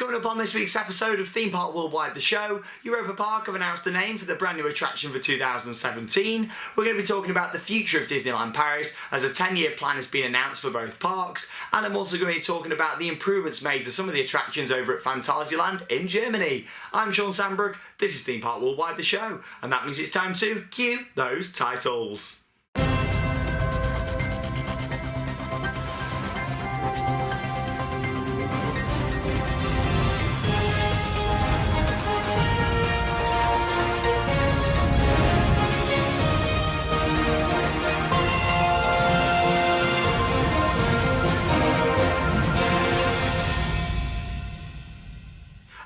Coming up on this week's episode of Theme Park Worldwide The Show, Europa Park have announced the name for the brand new attraction for 2017. We're going to be talking about the future of Disneyland Paris as a 10-year plan has been announced for both parks, and I'm also going to be talking about the improvements made to some of the attractions over at Phantasialand in Germany. I'm Shawn Sanbrooke, this is Theme Park Worldwide The Show, and that means it's time to cue those titles.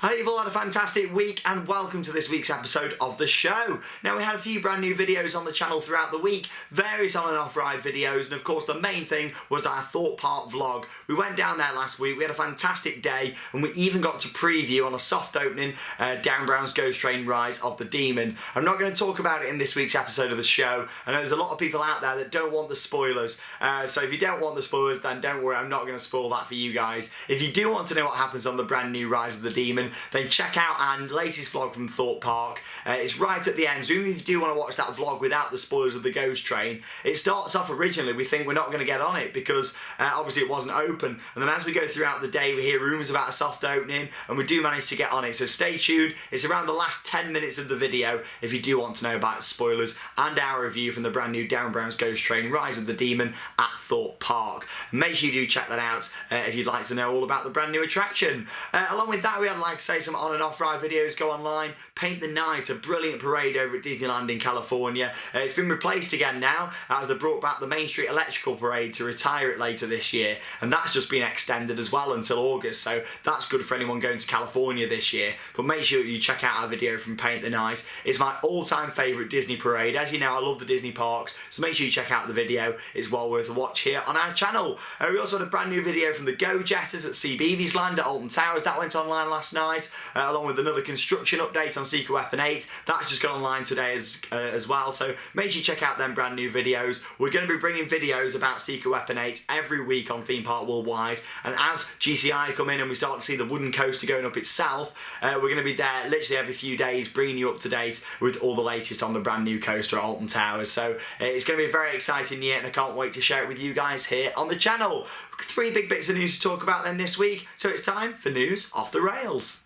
I hope you've all had a fantastic week and welcome to this week's episode of the show. Now, we had a few brand new videos on the channel throughout the week, various on and off ride videos, and of course the main thing was our Thought Park vlog. We went down there last week, we had a fantastic day, and we even got to preview on a soft opening Dan Brown's Ghost Train Rise of the Demon. I'm not going to talk about it in this week's episode of the show. I know there's a lot of people out there that don't want the spoilers, so if you don't want the spoilers, then don't worry, I'm not going to spoil that for you guys. If you do want to know what happens on the brand new Rise of the Demon, then check out our latest vlog from Thought Park. It's right at the end, so even if you do want to watch that vlog without the spoilers of the Ghost Train, it starts off originally, we think we're not going to get on it because obviously it wasn't open, and then as we go throughout the day we hear rumours about a soft opening and we do manage to get on it, so stay tuned. It's around the last 10 minutes of the video if you do want to know about spoilers and our review from the brand new Dan Brown's Ghost Train Rise of the Demon at Thought Park. Make sure you do check that out if you'd like to know all about the brand new attraction. Along with that, we had, like I say, some on and off ride videos go online. Paint the Night, a brilliant parade over at Disneyland in California. It's been replaced again now as they brought back the Main Street Electrical Parade to retire it later this year, and that's just been extended as well until August, so that's good for anyone going to California this year. But make sure you check out our video from Paint the Night. It's my all-time favourite Disney parade. As you know, I love the Disney parks, so make sure you check out the video. It's well worth a watch here on our channel. We also had a brand new video from the Go Jetters at CBeebies Land at Alton Towers. That went online last night, along with another construction update on Secret Weapon 8. That's just gone online today as well, so make sure you check out them brand new videos. We're going to be bringing videos about Secret Weapon 8 every week on Theme Park Worldwide, and as GCI come in and we start to see the wooden coaster going up itself, we're going to be there literally every few days bringing you up to date with all the latest on the brand new coaster at Alton Towers. So it's going to be a very exciting year and I can't wait to share it with you guys here on the channel. 3 big bits of news to talk about then this week, so it's time for News Off the Rails.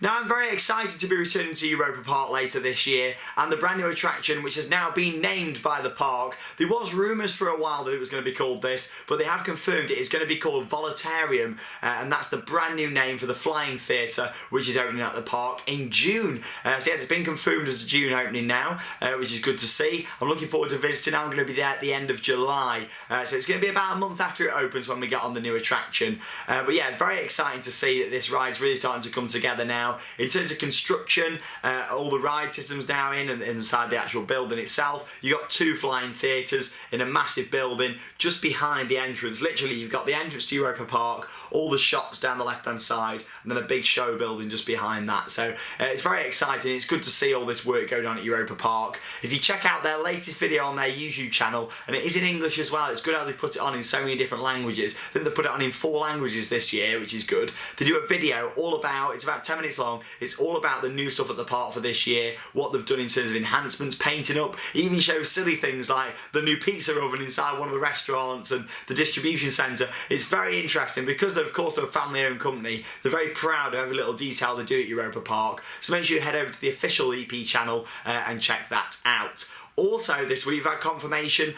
Now, I'm very excited to be returning to Europa Park later this year, and the brand new attraction, which has now been named by the park. There was rumours for a while that it was going to be called this, but they have confirmed it is going to be called Voletarium, and that's the brand new name for the Flying Theatre, which is opening at the park in June. So yes, it's been confirmed as a June opening now, which is good to see. I'm looking forward to visiting. I'm going to be there at the end of July, so it's going to be about a month after it opens when we get on the new attraction. But yeah, very exciting to see that this ride's really starting to come together now. In terms of construction, all the ride systems now in and inside the actual building itself. You've got 2 flying theatres in a massive building just behind the entrance. Literally, you've got the entrance to Europa Park, all the shops down the left-hand side, and then a big show building just behind that. So it's very exciting. It's good to see all this work going on at Europa Park. If you check out their latest video on their YouTube channel, and it is in English as well, it's good how they put it on in so many different languages. I think they put it on in 4 languages this year, which is good. They do a video all about, it's about 10 minutes long. It's all about the new stuff at the park for this year, what they've done in terms of enhancements, painting up, even shows silly things like the new pizza oven inside one of the restaurants and the distribution centre. It's very interesting because of course they're a family owned company. They're very proud of every little detail they do at Europa Park, so make sure you head over to the official EP channel and check that out. Also this week we've had confirmation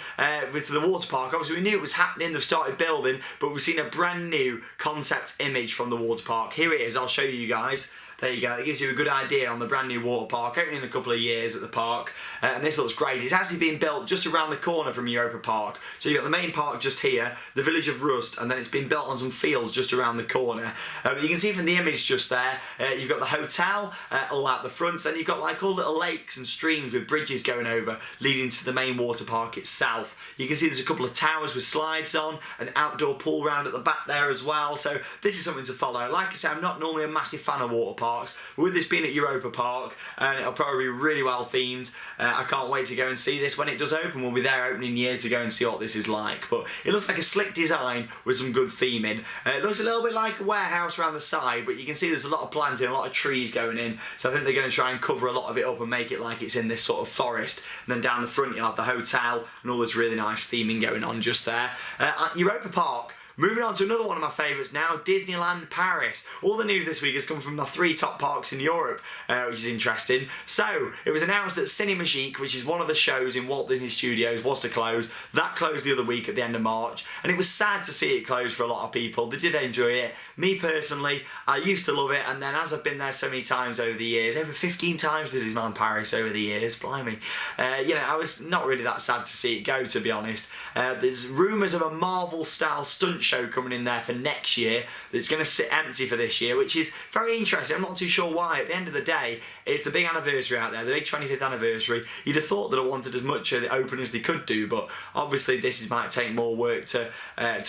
with the water park. Obviously we knew it was happening, they've started building, but we've seen a brand new concept image from the water park. Here it is, I'll show you guys. There you go, it gives you a good idea on the brand new water park, opening in a couple of years at the park, and this looks great. It's actually been built just around the corner from Europa Park. So you've got the main park just here, the village of Rust, and then it's been built on some fields just around the corner. But you can see from the image just there, you've got the hotel all out the front, then you've got like all little lakes and streams with bridges going over, leading to the main water park itself. You can see there's a couple of towers with slides on, an outdoor pool round at the back there as well, so this is something to follow. Like I said, I'm not normally a massive fan of water parks, parks. With this being at Europa Park, and it'll probably be really well themed. I can't wait to go and see this when it does open. We'll be there opening year to go and see what this is like. But it looks like a slick design with some good theming. It looks a little bit like a warehouse around the side, but you can see there's a lot of planting, a lot of trees going in. So I think they're going to try and cover a lot of it up and make it like it's in this sort of forest. And then down the front you'll have the hotel and all this really nice theming going on just there. At Europa Park, moving on to another one of my favourites now, Disneyland Paris. All the news this week has come from the 3 top parks in Europe, which is interesting. So, it was announced that Cinemagique, which is one of the shows in Walt Disney Studios, was to close. That closed the other week at the end of March, and it was sad to see it close for a lot of people. They did enjoy it. Me personally, I used to love it, and then as I've been there so many times over the years, over 15 times to Disneyland Paris over the years, blimey, I was not really that sad to see it go, to be honest. There's rumours of a Marvel-style stunt show coming in there for next year that's going to sit empty for this year, which is very interesting. I'm not too sure why. At the end of the day, it's the big anniversary out there, the big 25th anniversary. You'd have thought that I wanted as much of the open as they could do, but obviously this might take more work to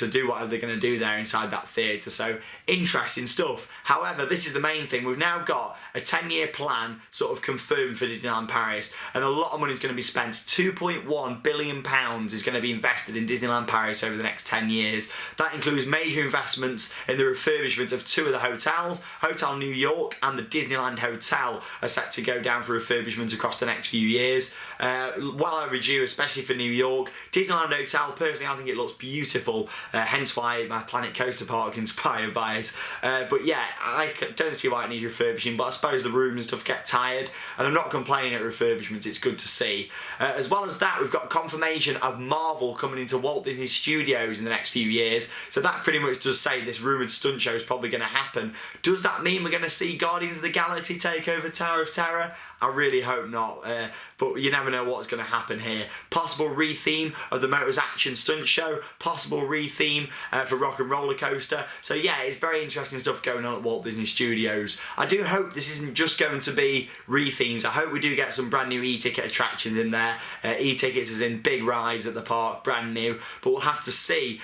do whatever they're going to do there inside that theatre. So interesting stuff. However, this is the main thing. We've now got a 10-year plan sort of confirmed for Disneyland Paris, and a lot of money is going to be spent. £2.1 billion is going to be invested in Disneyland Paris over the next 10 years. That includes major investments in the refurbishment of 2 of the hotels. Hotel New York and the Disneyland Hotel are set to go down for refurbishment across the next few years. Well overdue, especially for New York. Disneyland Hotel, personally, I think it looks beautiful, hence why my Planet Coaster Park inspired by it. But yeah, I don't see why it needs refurbishing, but I suppose the rooms and stuff get tired, and I'm not complaining at refurbishment, it's good to see. As well as that, we've got confirmation of Marvel coming into Walt Disney Studios in the next few years, so that pretty much does say this rumoured stunt show is probably going to happen. Does that mean we're going to see Guardians of the Galaxy take over Tower of Terror? I really hope not, but you never know what's going to happen here. Possible re-theme of the Motors Action Stunt Show, possible re-theme for Rock and Roller Coaster. So yeah, it's very interesting stuff going on at Walt Disney Studios. I do hope this isn't just going to be re-themes. I hope we do get some brand new e-ticket attractions in there. E-tickets as in big rides at the park, brand new, but we'll have to see.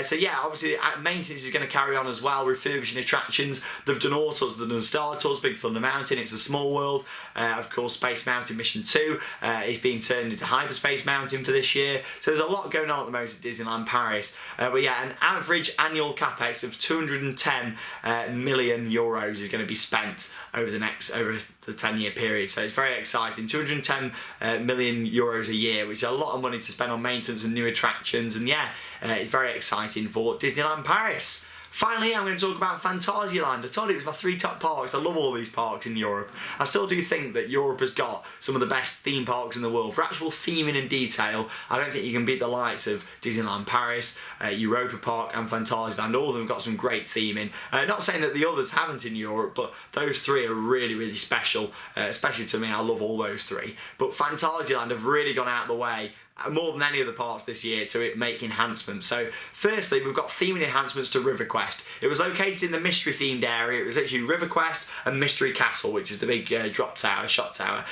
So yeah, obviously maintenance is going to carry on as well, refurbishing attractions. They've done all sorts. They've done Star Tours, Big Thunder Mountain, It's a Small World. Of course, Space Mountain Mission 2 is being turned into Hyperspace Mountain for this year. So there's a lot going on at the moment at Disneyland Paris. But yeah, an average annual capex of €210 million is going to be spent over the 10-year period. So it's very exciting. €210 million a year, which is a lot of money to spend on maintenance and new attractions. And yeah, it's very exciting for Disneyland Paris. Finally, I'm going to talk about Phantasialand. I told you it was my 3 top parks. I love all these parks in Europe. I still do think that Europe has got some of the best theme parks in the world. For actual theming and detail, I don't think you can beat the likes of Disneyland Paris, Europa Park and Phantasialand. All of them have got some great theming. Not saying that the others haven't in Europe, but those 3 are really, really special. Especially to me, I love all those 3. But Phantasialand have really gone out of the way, more than any of the parts this year, to make enhancements. So firstly, we've got theming enhancements to River Quest. It was located in the mystery themed area. It was literally River Quest and Mystery Castle, which is the big drop tower, shot tower.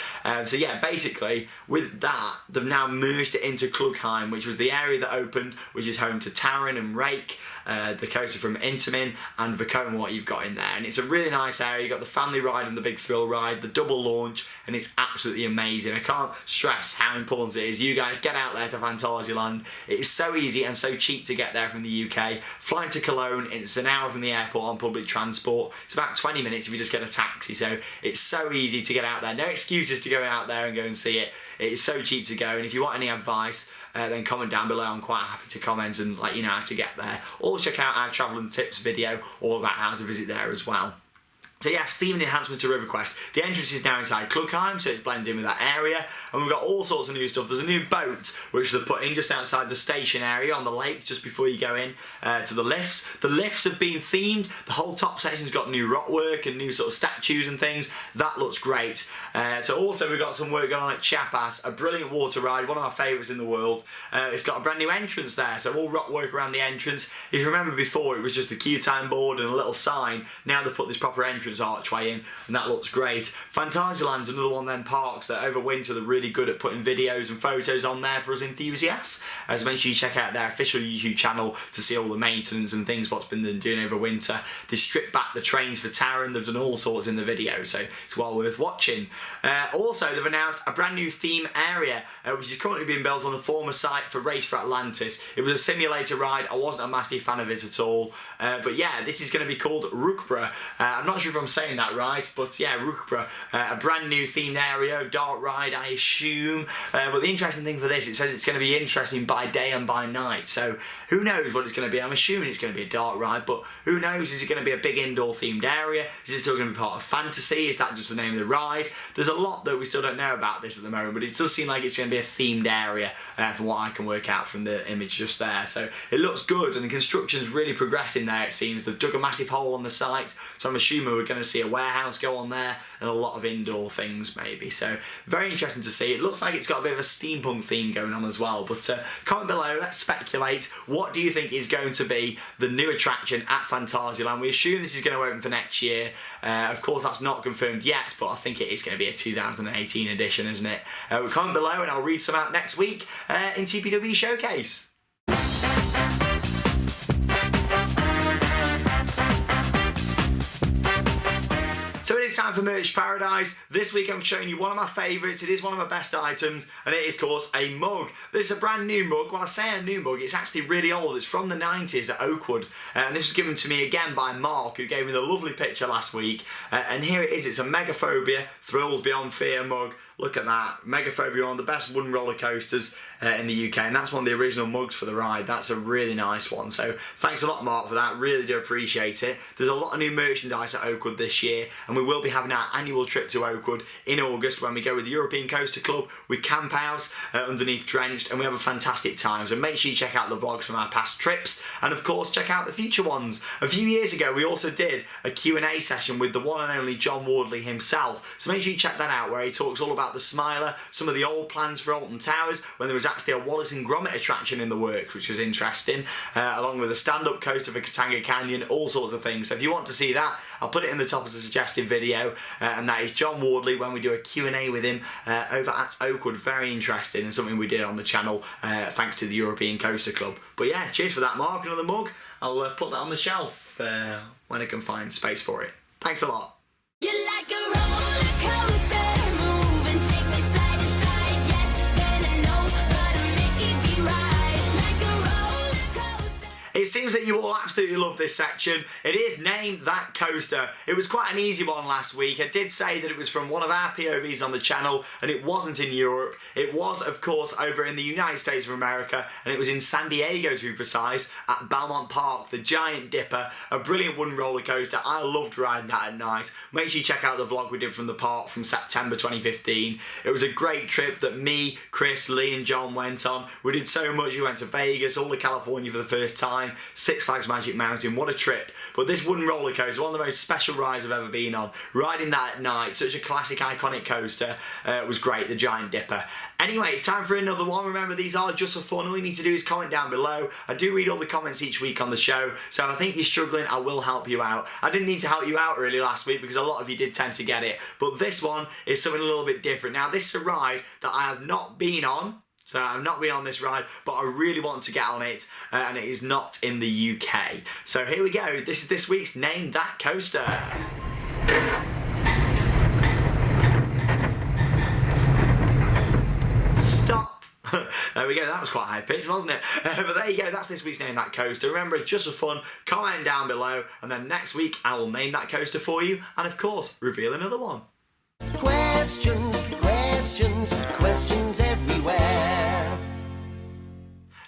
So yeah, basically with that, they've now merged it into Klugheim, which was the area that opened, which is home to Taron and Rake, the coaster from Intamin and Vekoma, what you've got in there. And it's a really nice area. You've got the family ride and the big thrill ride, the double launch, and it's absolutely amazing. I can't stress how important it is. You guys get out there to Phantasialand. It is so easy and so cheap to get there from the UK. Flying to Cologne, it's an hour from the airport on public transport. It's about 20 minutes if you just get a taxi. So it's so easy to get out there. No excuses to go out there and go and see it. It is so cheap to go. And if you want any advice, then comment down below. I'm quite happy to comment and let you know how to get there. Or check out our travel and tips video all about how to visit there as well. So yes, theming enhancements to River Quest. The entrance is now inside Klugheim, so it's blended in with that area. And we've got all sorts of new stuff. There's a new boat, which they've put in just outside the station area on the lake, just before you go in to the lifts. The lifts have been themed. The whole top section's got new rock work and new sort of statues and things. That looks great. So also we've got some work going on at Chiapas, a brilliant water ride, one of my favourites in the world. It's got a brand new entrance there, so all rock work around the entrance. If you remember before, it was just a queue time board and a little sign. Now they've put this proper entrance entrance archway in, and that looks great. Phantasialand's another one of them parks that over winter they're really good at putting videos and photos on there for us enthusiasts. So make sure you check out their official YouTube channel to see all the maintenance and things what's been doing over winter. They stripped back the trains for Taron, they've done all sorts in the video, so it's well worth watching. Also, they've announced a brand new theme area, which is currently being built on the former site for Race for Atlantis. It was a simulator ride. I wasn't a massive fan of it at all, but yeah, this is going to be called Europa. I'm not sure if I'm saying that right, but yeah, Europa, a brand new themed area, dark ride, I assume. But the interesting thing for this, it says it's going to be interesting by day and by night. So who knows what it's going to be? I'm assuming it's going to be a dark ride, but who knows? Is it going to be a big indoor themed area? Is it still going to be part of Fantasy? Is that just the name of the ride? There's a lot that we still don't know about this at the moment, but it does seem like it's going to be a themed area from what I can work out from the image just there. So it looks good, and the construction's really progressing there, it seems. They've dug a massive hole on the site, so I'm assuming we're going to see a warehouse go on there and a lot of indoor things maybe. So very interesting to see. It looks like it's got a bit of a steampunk theme going on as well, but comment below, let's speculate. What do you think is going to be the new attraction at Phantasialand? We assume this is going to open for next year. Of course, that's not confirmed yet, but I think it is going to be a 2018 edition, isn't it? Comment below and I'll read some out next week in TPW Showcase. So it is time for Merch Paradise. This week I'm showing you one of my favourites. It is one of my best items, and it is, of course, a mug. This is a brand new mug. When I say a new mug, it's actually really old. It's from the 90s at Oakwood, and this was given to me again by Mark, who gave me the lovely picture last week. And here it is. It's a Megaphobia Thrills Beyond Fear mug. Look at that. Megaphobia, one of the best wooden roller coasters in the UK, and that's one of the original mugs for the ride. That's a really nice one. So thanks a lot, Mark, for that. Really do appreciate it. There's a lot of new merchandise at Oakwood this year, and we will be having our annual trip to Oakwood in August when we go with the European Coaster Club. We camp out underneath Drenched, and we have a fantastic time. So make sure you check out the vlogs from our past trips, and of course check out the future ones. A few years ago we also did a Q&A session with the one and only John Wardley himself. So make sure you check that out, where he talks all about the Smiler, some of the old plans for Alton Towers, when there was actually a Wallace and Gromit attraction in the works, which was interesting, along with a stand-up coaster for Katanga Canyon, all sorts of things. So if you want to see that, I'll put it in the top as a suggested video, and that is John Wardley when we do a Q&A with him over at Oakwood. Very interesting, and something we did on the channel thanks to the European Coaster Club. But yeah, cheers for that, Mark. Another mug. I'll put that on the shelf when I can find space for it. Thanks a lot. You're like a roller coaster, move and shake me side to side. Yes, then I know, but I make you ride like a roller coaster. It seems that you all absolutely love this section. It is Name That Coaster. It was quite an easy one last week. I did say that it was from one of our POVs on the channel, and it wasn't in Europe. It was, of course, over in the United States of America, and it was in San Diego, to be precise, at Belmont Park, the Giant Dipper, a brilliant wooden roller coaster. I loved riding that at night. Make sure you check out the vlog we did from the park from September 2015. It was a great trip that me, Chris, Lee and John went on. We did so much. We went to Vegas, all to California for the first time, Six Flags Magic Mountain. What a trip. But this wooden roller coaster, one of the most special rides I've ever been on. Riding that at night, such a classic iconic coaster, was great, the Giant Dipper. Anyway, it's time for another one. Remember, these are just for fun. All you need to do is comment down below. I do read all the comments each week on the show, so if I think you're struggling, I will help you out. I didn't need to help you out really last week because a lot of you did tend to get it, but this one is something a little bit different. Now, this is a ride that I have not been on. So I've not been on this ride, but I really want to get on it, and it is not in the UK. So here we go. This is this week's Name That Coaster. Stop. There we go. That was quite high pitched, wasn't it? But there you go. That's this week's Name That Coaster. Remember, it's just for fun. Comment down below, and then next week I will name that coaster for you, and of course, reveal another one. Questions, questions, questions everywhere.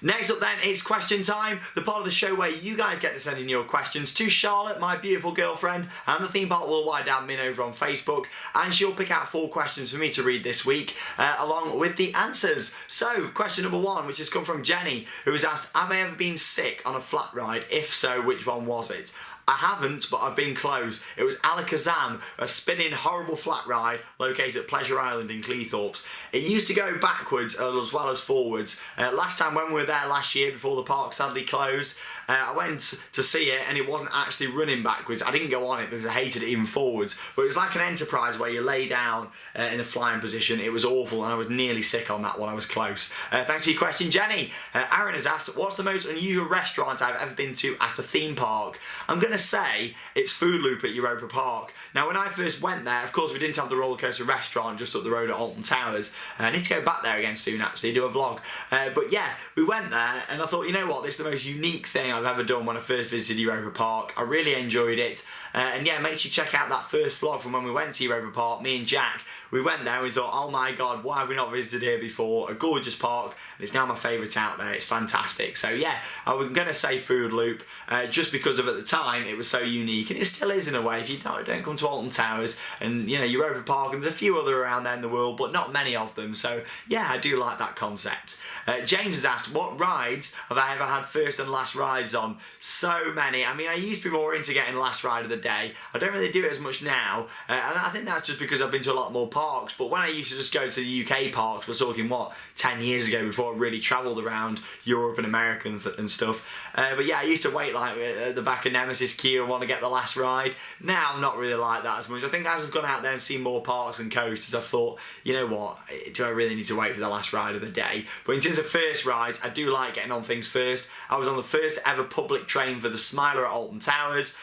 Next up then, it's question time, the part of the show where you guys get to send in your questions to Charlotte, my beautiful girlfriend, and the Theme Park Worldwide admin over on Facebook, and she'll pick out 4 questions for me to read this week, along with the answers. So, question number 1, which has come from Jenny, who has asked, have I ever been sick on a flat ride? If so, which one was it? I haven't, but I've been close. It was Alakazam, a spinning horrible flat ride located at Pleasure Island in Cleethorpes. It used to go backwards as well as forwards. Last time when we were there last year before the park sadly closed, I went to see it and it wasn't actually running backwards. I didn't go on it because I hated it even forwards, but it was like an Enterprise where you lay down in a flying position. It was awful and I was nearly sick on that one. I was close. Thanks for your question, Jenny. Aaron has asked, what's the most unusual restaurant I've ever been to at a theme park? I'm going to say it's Food Loop at Europa Park. Now, when I first went there, of course, we didn't have the roller coaster restaurant just up the road at Alton Towers. I need to go back there again soon, actually, do a vlog. But yeah, we went there and I thought, you know what, this is the most unique thing I've ever done when I first visited Europa Park. I really enjoyed it. And yeah, make sure you check out that first vlog from when we went to Europa Park, me and Jack. We went there and we thought, oh my God, why have we not visited here before? A gorgeous park, and it's now my favourite out there. It's fantastic. So yeah, I was going to say Food Loop, just because of at the time it was so unique, and it still is in a way. If you don't come to Alton Towers and you know Europa Park, and there's a few other around there in the world, but not many of them. So yeah, I do like that concept. James has asked, what rides have I ever had first and last rides on? So many. I mean, I used to be more into getting last ride of the day. I don't really do it as much now, and I think that's just because I've been to a lot more parks. But when I used to just go to the UK parks, we're talking what, 10 years ago, before I really travelled around Europe and America and stuff. But yeah, I used to wait like at the back of Nemesis queue and want to get the last ride. Now I'm not really like that as much. I think as I've gone out there and seen more parks and coasters, I've thought, you know what, do I really need to wait for the last ride of the day? But in terms of first rides, I do like getting on things first. I was on the first ever public train for the Smiler at Alton Towers.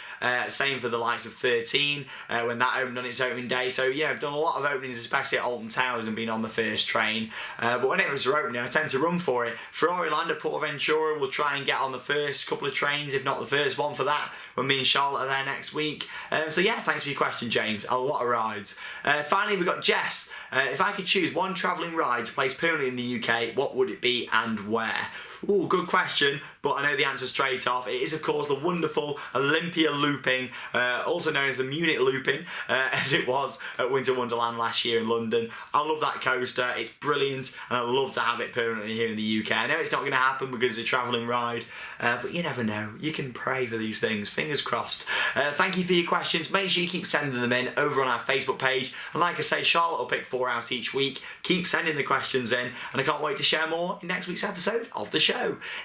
Same for the likes of 13 when that opened on its opening day. So yeah, I've done a lot of openings, especially at Alton Towers, and been on the first train. But when it was opening, I tend to run for it. Ferrariland at Portaventura will try and get on the first couple of trains, if not the first one for that, when me and Charlotte are there next week. So yeah, thanks for your question, James. A lot of rides. Finally, we've got Jess. If I could choose one travelling ride to place permanently in the UK, what would it be and where? Ooh, good question, but I know the answer straight off. It is, of course, the wonderful Olympia Looping, also known as the Munich Looping, as it was at Winter Wonderland last year in London. I love that coaster. It's brilliant, and I'd love to have it permanently here in the UK. I know it's not going to happen because it's a travelling ride, but you never know. You can pray for these things. Fingers crossed. Thank you for your questions. Make sure you keep sending them in over on our Facebook page. And like I say, Charlotte will pick 4 out each week. Keep sending the questions in, and I can't wait to share more in next week's episode of the show.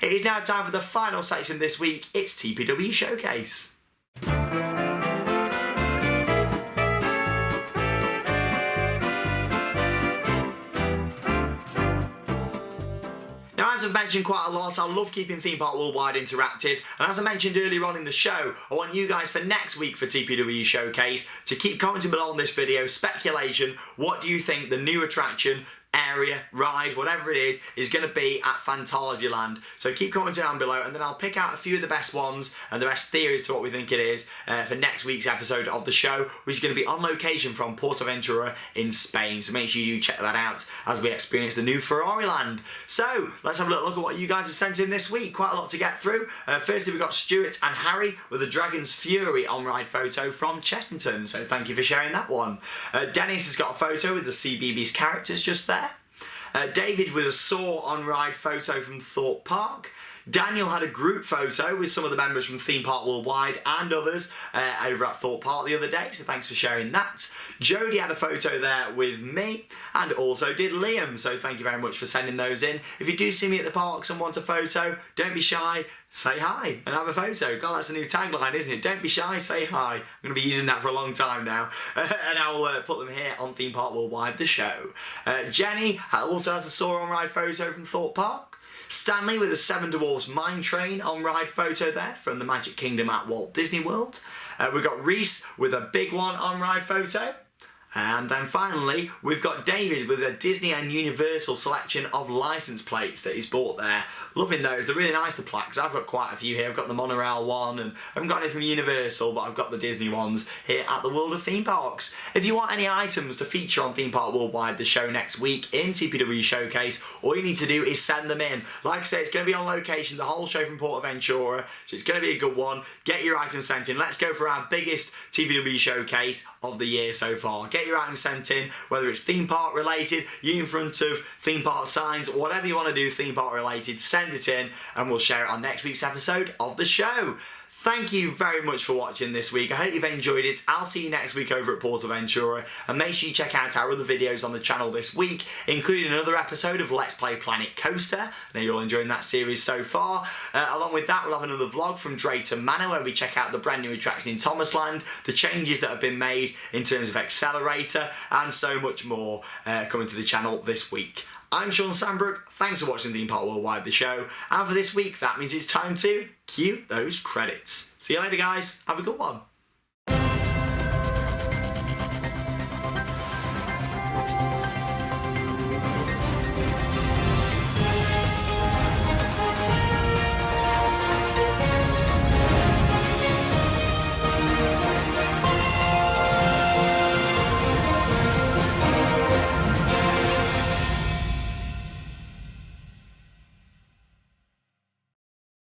It is now time for the final section this week. It's TPW Showcase. Now, as I've mentioned quite a lot, I love keeping Theme Park Worldwide interactive, and as I mentioned earlier on in the show, I want you guys for next week for TPW Showcase to keep commenting below on this video, speculation, what do you think the new attraction, area, ride, whatever it is going to be at Phantasialand. So keep commenting down below, and then I'll pick out a few of the best ones and the best theories to what we think it is for next week's episode of the show, which is going to be on location from Portaventura in Spain. So make sure you check that out as we experience the new Ferrariland. So let's have a little look at what you guys have sent in this week. Quite a lot to get through. Firstly, we've got Stuart and Harry with a Dragon's Fury on-ride photo from Chessington. So thank you for sharing that one. Dennis has got a photo with the CBeebies characters just there. David with a Saw on-ride photo from Thorpe Park. Daniel had a group photo with some of the members from Theme Park Worldwide and others over at Thorpe Park the other day, so thanks for sharing that. Jodie had a photo there with me, and also did Liam, so thank you very much for sending those in. If you do see me at the parks and want a photo, don't be shy, say hi and have a photo. God, that's a new tagline, isn't it? Don't be shy, say hi. I'm going to be using that for a long time now. And I'll put them here on Theme Park Worldwide, the show. Jenny also has a Saw on-ride photo from Thorpe Park. Stanley with a Seven Dwarfs Mine Train on-ride photo there from the Magic Kingdom at Walt Disney World. We've got Reese with a big one on-ride photo. And then finally, we've got David with a Disney and Universal selection of license plates that he's bought there. Loving those. They're really nice, the plaques. I've got quite a few here. I've got the monorail one, and I haven't got any from Universal, but I've got the Disney ones here at the World of Theme Parks. If you want any items to feature on Theme Park Worldwide, the show next week in TPW Showcase, all you need to do is send them in. Like I say, it's going to be on location, the whole show from Portaventura, so it's going to be a good one. Get your items sent in. Let's go for our biggest TPW Showcase of the year so far. Get your items sent in, whether it's theme park related, you in front of theme park signs, whatever you want to do theme park related, send it in and we'll share it on next week's episode of the show. Thank you very much for watching this week. I hope you've enjoyed it. I'll see you next week over at Portaventura, and make sure you check out our other videos on the channel this week, including another episode of Let's Play Planet Coaster. I know you're all enjoying that series so far. Along with that, we'll have another vlog from Drayton Manor where we check out the brand new attraction in Thomasland, the changes that have been made in terms of Accelerator, and so much more coming to the channel this week. I'm Shawn Sanbrooke, thanks for watching Theme Park Worldwide, the show, and for this week that means it's time to cue those credits. See you later guys, have a good one.